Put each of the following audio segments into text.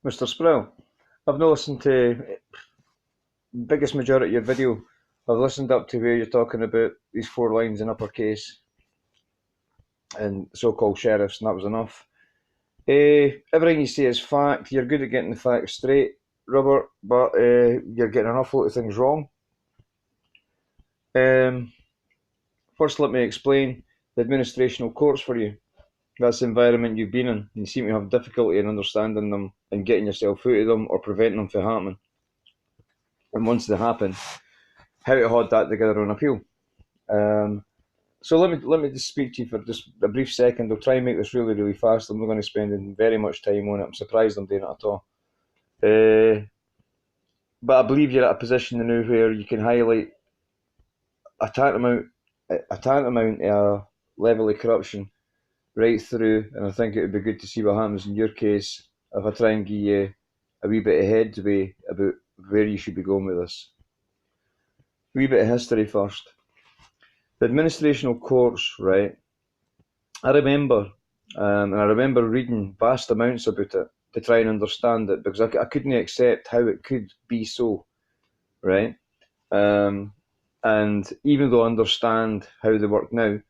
Mr. Sproul, I've not listened to the biggest majority of your video. I've listened up to where you're talking about these four lines in uppercase and so-called sheriffs, and that was enough. Everything you say is fact. You're good at getting the facts straight, Robert, but you're getting an awful lot of things wrong. First, let me explain the administrational courts for you. That's the environment you've been in. You seem to have difficulty in understanding them and getting yourself out of them or preventing them from happening. And once they happen, how to hold that together on appeal. So let me just speak to you for just a brief second. I'll try and make this really fast. I'm not going to spend very much time on it. I'm surprised I'm doing it at all. But I believe you're at a position now where you can highlight a tantamount level of corruption right through, and I think it would be good to see what happens in your case if I try and give you a wee bit of headway about where you should be going with this. A wee bit of history first. The administrational courts, right? I remember reading vast amounts about it to try and understand it because I couldn't accept how it could be so, right? And even though I understand how they work now,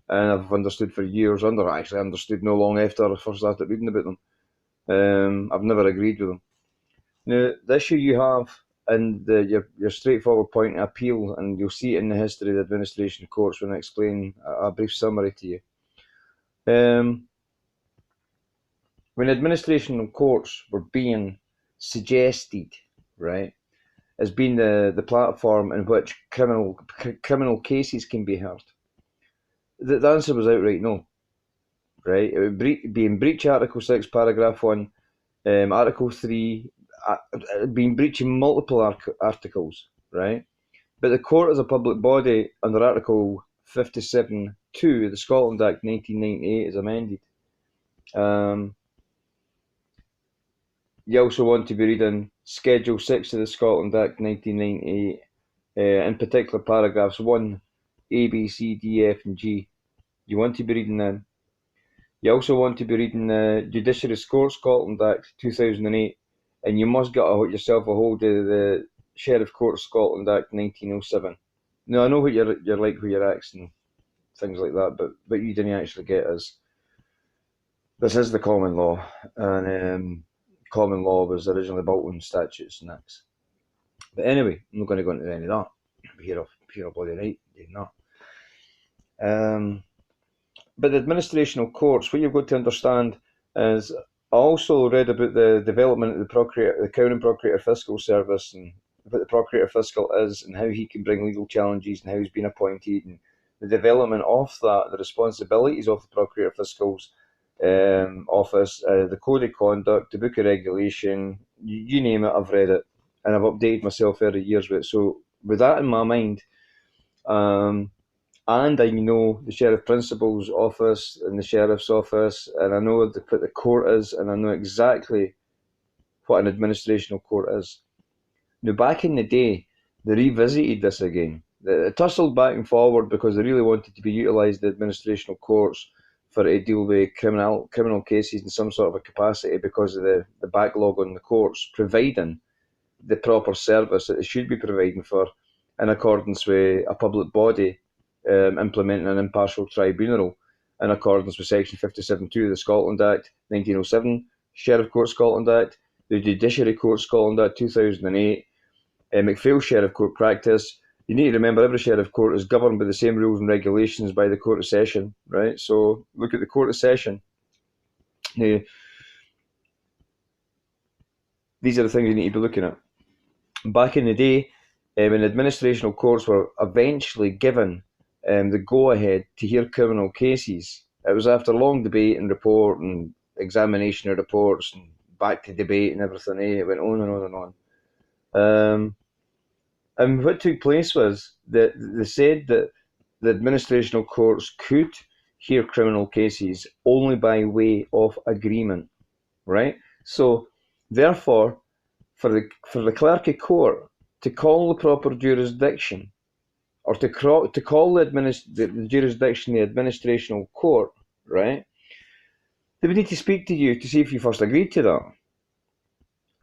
and I've understood for years, I understood no long after I first started reading about them, I've never agreed with them. Now, the issue you have and your straightforward point of appeal, and you'll see it in the history of the administration courts when I explain a brief summary to you. When administration courts were being suggested, right, as being the platform in which criminal cases can be heard, the answer was outright no, right? It would be in breach Article 6, Paragraph 1, Article 3, been breaching multiple articles, right? But the court as a public body under Article 57(2) of the Scotland Act 1998 is amended. You also want to be reading Schedule 6 of the Scotland Act 1998, in particular paragraphs 1, A, B, C, D, F and G. You want to be reading them. You also want to be reading the Judiciary Court Scotland Act 2008, and you must get yourself a hold of the Sheriff Court Scotland Act 1907. Now, I know what you're like with your acts and things like that, but you didn't actually get us. This is the common law, and common law was originally built on statutes and acts. But anyway, I'm not going to go into any of that. I'll be here all bloody night doing that. But the administrational courts, what you've got to understand is, I also read about the development of the Crown and Procurator Fiscal Service, and what the Procurator Fiscal is, and how he can bring legal challenges, and how he's been appointed, and the development of that, the responsibilities of the Procurator Fiscal's office, the Code of Conduct, the Book of Regulation, you name it, I've read it, and I've updated myself every year with it. So with that in my mind, and I know the Sheriff Principal's office and the Sheriff's office, and I know what the court is, and I know exactly what an administrational court is. Now, back in the day, they revisited this again. They tussled back and forward because they really wanted to be utilised, the administrational courts, for to deal with criminal cases in some sort of a capacity because of the backlog on the courts, providing the proper service that they should be providing for in accordance with a public body implementing an impartial tribunal in accordance with Section 57(2) of the Scotland Act 1907, Sheriff Court Scotland Act, the Judiciary Court Scotland Act 2008, McPhail Sheriff Court Practice. You need to remember every Sheriff Court is governed by the same rules and regulations by the Court of Session, right? So look at the Court of Session. Now, these are the things you need to be looking at. Back in the day, when administrational courts were eventually given the go-ahead to hear criminal cases, it was after long debate and report and examination of reports and back to debate and everything. It went on and on and on. And what took place was that they said that the administrational courts could hear criminal cases only by way of agreement, right? So, therefore, for the clerk of court to call the proper jurisdiction, or to call the jurisdiction the administrational court, right, they would need to speak to you to see if you first agreed to that.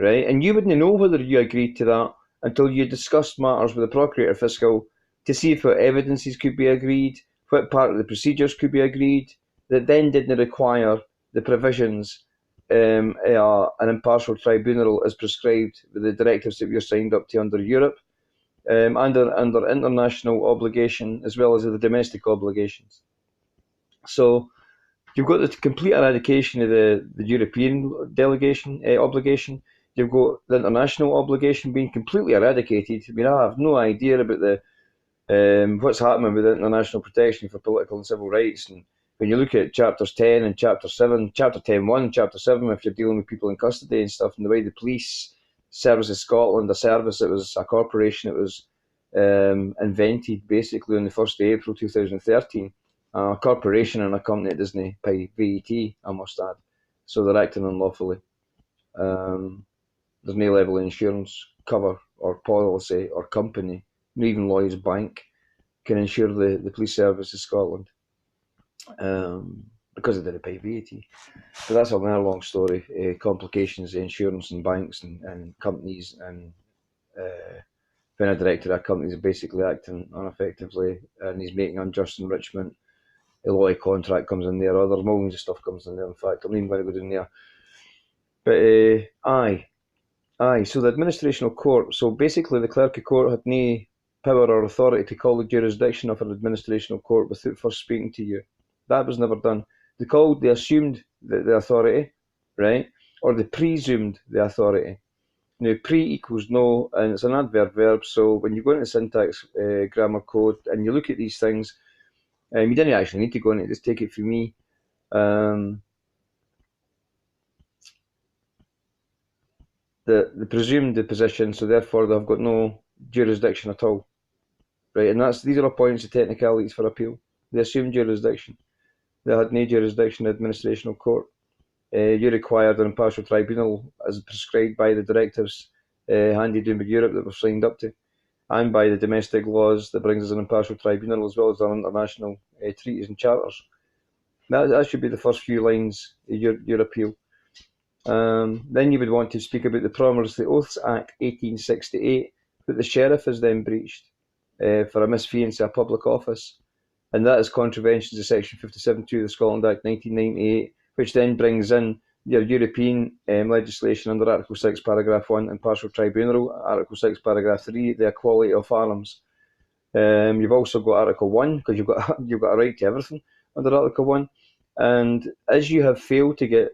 right? And you wouldn't know whether you agreed to that until you discussed matters with the Procurator Fiscal to see if what evidences could be agreed, what part of the procedures could be agreed, that then didn't require the provisions an impartial tribunal as prescribed with the directives that we're signed up to under Europe, under international obligation as well as the domestic obligations. So you've got the complete eradication of the European delegation obligation. You've got the international obligation being completely eradicated. I mean, I have no idea about what's happening with international protection for political and civil rights. And when you look at chapters 10 and chapter 7, chapter 10.1, chapter 7, if you're dealing with people in custody and stuff, and the way the police services Scotland, a service that was a corporation that was invented basically on the 1st of April 2013, a corporation and a company that doesn't pay VAT, I must add. So they're acting unlawfully. There's no level of insurance cover or policy or company, not even Lloyds Bank, can insure the police service of Scotland because they didn't pay VAT. So that's a very long story. Complications, insurance and banks and companies, and when a director of a company is basically acting ineffectively and he's making unjust enrichment, a lot of contract comes in there, other millions of stuff comes in there. In fact, I'm not even going to go down there. But aye. So the administrational court. So basically, the clerk of court had no power or authority to call the jurisdiction of an administrational court without first speaking to you. That was never done. They assumed the authority, right, or they presumed the authority. Now, pre equals no, and it's an adverb verb. So when you go into syntax, grammar code, and you look at these things, you didn't actually need to go in it, just take it from me. The presumed the position, so therefore they've got no jurisdiction at all, right? And these are all points of technicalities for appeal. They assumed jurisdiction. They had no jurisdiction in the administrational court. You required an impartial tribunal as prescribed by the directives handed down by Europe that we've signed up to, and by the domestic laws that brings us an impartial tribunal, as well as our international treaties and charters. That should be the first few lines of your appeal. Then you would want to speak about the Promise of the Oaths Act 1868 that the sheriff has then breached for a misfeasance of public office, and that is contravention to Section 57.2 of the Scotland Act 1998, which then brings in your European legislation under Article 6, Paragraph 1, Impartial Tribunal, Article 6, Paragraph 3, the equality of arms. You've also got Article 1, because you've got a right to everything under Article 1, and as you have failed to get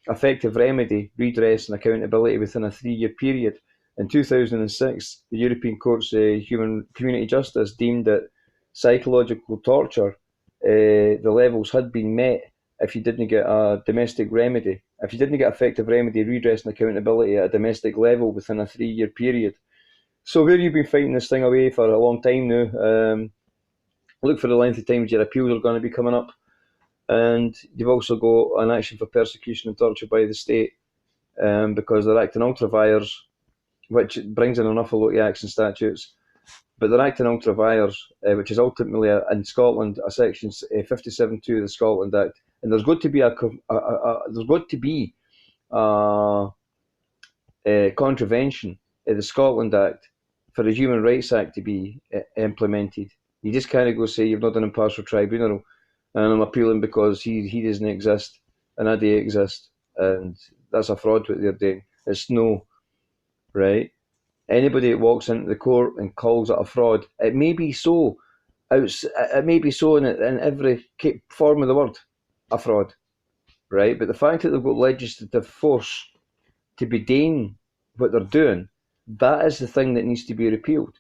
effective remedy, redress and accountability within a 3-year period, in 2006, the European Court's Community Justice deemed that psychological torture, the levels had been met if you didn't get a domestic remedy, if you didn't get effective remedy, redress and accountability at a domestic level within a 3-year period. So where you've been fighting this thing away for a long time now, look for the length of time your appeals are going to be coming up. And you've also got an action for persecution and torture by the state, because they're acting ultra vires, which brings in an awful lot of acts and statutes. But they're acting ultra vires, which is ultimately in Scotland a section 57.2 of the Scotland Act, and there's got to be a contravention of the Scotland Act for the Human Rights Act to be implemented. You just can't go say you've not done an impartial tribunal, and I'm appealing because he doesn't exist and I do exist, and that's a fraud what they're doing. It's no, right? Anybody that walks into the court and calls it a fraud, it may be so. It may be so in every form of the word, a fraud, right? But the fact that they've got legislative force to be doing what they're doing, that is the thing that needs to be repealed,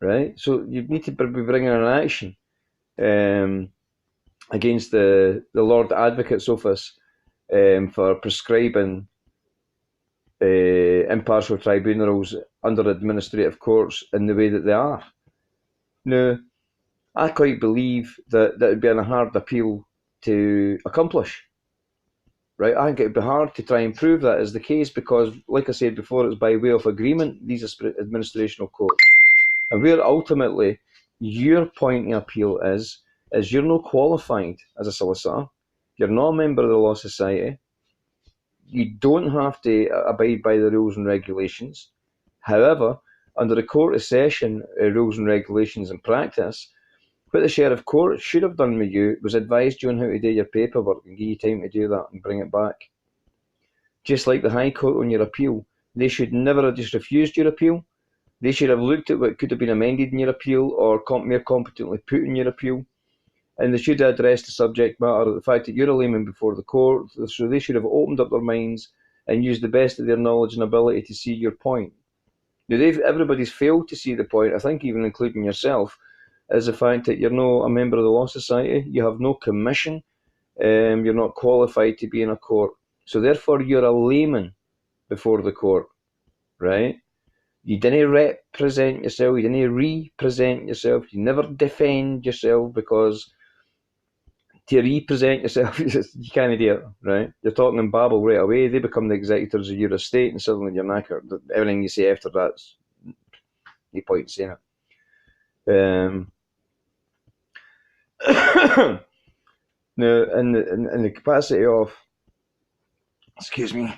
right? So you need to be bringing an action against the Lord Advocate's Office for prescribing impartial tribunals under administrative courts in the way that they are. Now, I quite believe that would be a hard appeal to accomplish, right? I think it would be hard to try and prove that is the case because, like I said before, it's by way of agreement, these are administrational courts. And where ultimately your point of appeal is you're not qualified as a solicitor, you're not a member of the Law Society, you don't have to abide by the rules and regulations. However, under the Court of Session rules and regulations and practice, what the Sheriff Court should have done with you was advised you on how to do your paperwork and give you time to do that and bring it back. Just like the High Court on your appeal, they should never have just refused your appeal. They should have looked at what could have been amended in your appeal or more competently put in your appeal, and they should have addressed the subject matter, the fact that you're a layman before the court, so they should have opened up their minds and used the best of their knowledge and ability to see your point. Now, everybody's failed to see the point, I think even including yourself, is the fact that you're not a member of the Law Society, you have no commission, you're not qualified to be in a court. So therefore you're a layman before the court, right? You didn't represent yourself, you didn't represent yourself, you never defend yourself, because to represent yourself, you can't do it, right? You're talking in babble right away, they become the executors of your estate, and suddenly you're knackered. Everything you say after that's no point in saying it. Now, in the capacity of, excuse me,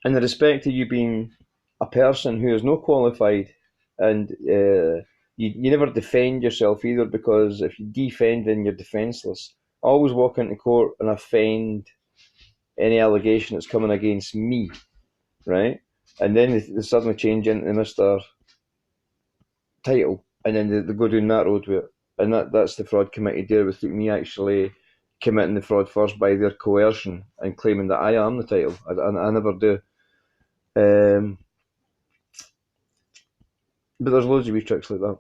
in the respect of you being a person who is not qualified, and you never defend yourself either, because if you defend, then you're defenceless. I always walk into court and offend any allegation that's coming against me, right? And then they suddenly change into Mr. Title, and then they go down that road with it. And that's the fraud committee there, with me actually committing the fraud first by their coercion and claiming that I am the title. I never do. But there's loads of wee tricks like that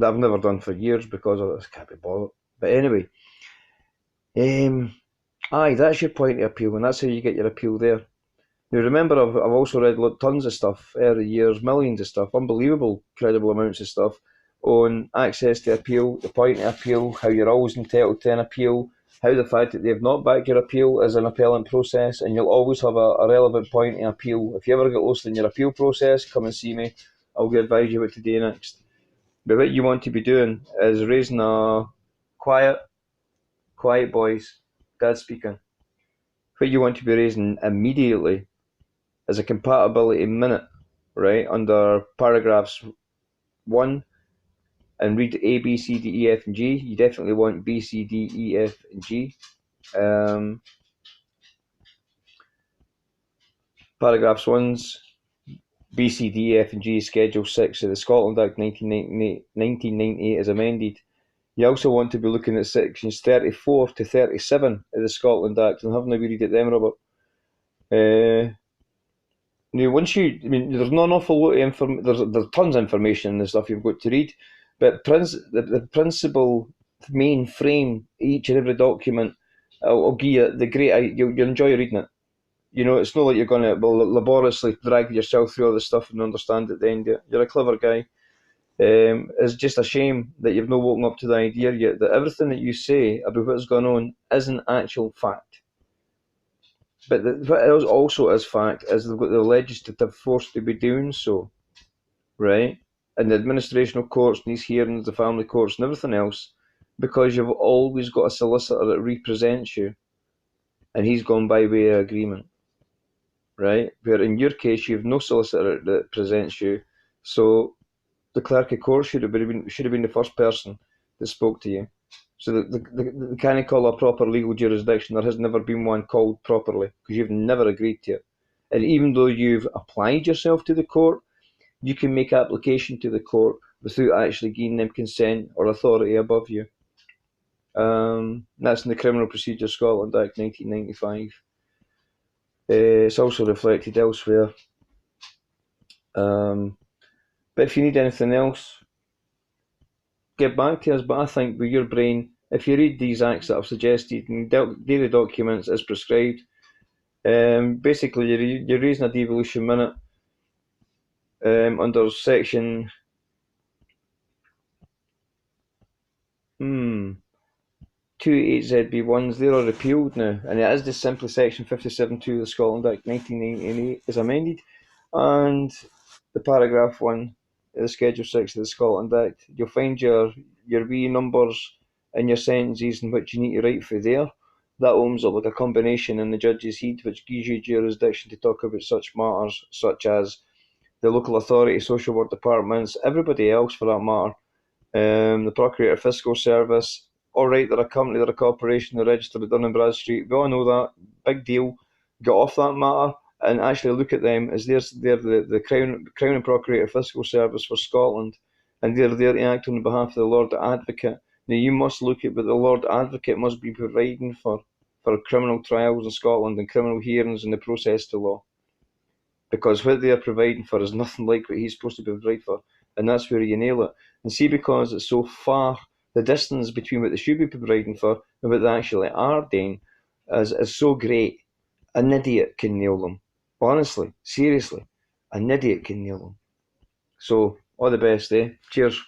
I've never done for years because I can't be bothered. But anyway, aye, that's your point of appeal, and that's how you get your appeal there. Now remember, I've also read tons of stuff over the years, millions of stuff, unbelievable, credible amounts of stuff on access to appeal, the point of appeal, how you're always entitled to an appeal, how the fact that they've not backed your appeal is an appellant process, and you'll always have a relevant point of appeal. If you ever get lost in your appeal process, come and see me. I'll advise you what to do next. But what you want to be doing is raising a quiet voice, Dad speaking. What you want to be raising immediately is a compatibility minute, right, under paragraphs 1, and read A, B, C, D, E, F, and G. You definitely want B, C, D, E, F, and G. Paragraphs 1's B, C, D, E, F, and G, Schedule 6 of the Scotland Act 1998 as amended. You also want to be looking at sections 34 to 37 of the Scotland Act, and having a wee read at them, Robert. Now, there's not an awful lot of information, there's tons of information in the stuff you've got to read, but the principal main frame, each and every document, I'll give you the great, you'll enjoy reading it. You know, it's not like you're going to laboriously drag yourself through all this stuff and understand at the end of it. You're a clever guy. It's just a shame that you've not woken up to the idea yet that everything that you say about what's going on isn't actual fact. But what else also is fact is they've got the legislative force to be doing so, right? And the administrational courts and these hearings, the family courts and everything else, because you've always got a solicitor that represents you, and he's gone by way of agreement, right? Where in your case, you have no solicitor that represents you, so the clerk of court should have been the first person that spoke to you. So they can't call a proper legal jurisdiction. There has never been one called properly because you've never agreed to it. And even though you've applied yourself to the court, you can make application to the court without actually giving them consent or authority above you. That's in the Criminal Procedure Scotland Act 1995. It's also reflected elsewhere. But if you need anything else, get back to us. But I think with your brain, if you read these acts that I've suggested and daily documents as prescribed, basically you're raising a devolution minute under section 28ZB1s. They're all repealed now, and it is just simply section 57.2 of the Scotland Act 1998 is amended, and the paragraph 1 of the Schedule 6 of the Scotland Act. You'll find your wee numbers in your sentences and what you need to write for there. That opens up like a combination in the judge's head, which gives you jurisdiction to talk about such matters, such as the local authority, social work departments, everybody else for that matter, the Procurator Fiscal Service. All right, they're a company, they're a corporation, they're registered at Dun and Bradstreet. We all know that. Big deal. Get off that matter and actually look at them as they're the Crown and Procurator Fiscal Service for Scotland, and they're there to act on behalf of the Lord Advocate. Now you must look at what the Lord Advocate must be providing for criminal trials in Scotland and criminal hearings in the process to law, because what they're providing for is nothing like what he's supposed to be providing for, and that's where you nail it. And see, because it's so far, the distance between what they should be providing for and what they actually are doing is so great, an idiot can nail them. Honestly, seriously, an idiot can nail them. So, all the best, eh? Cheers.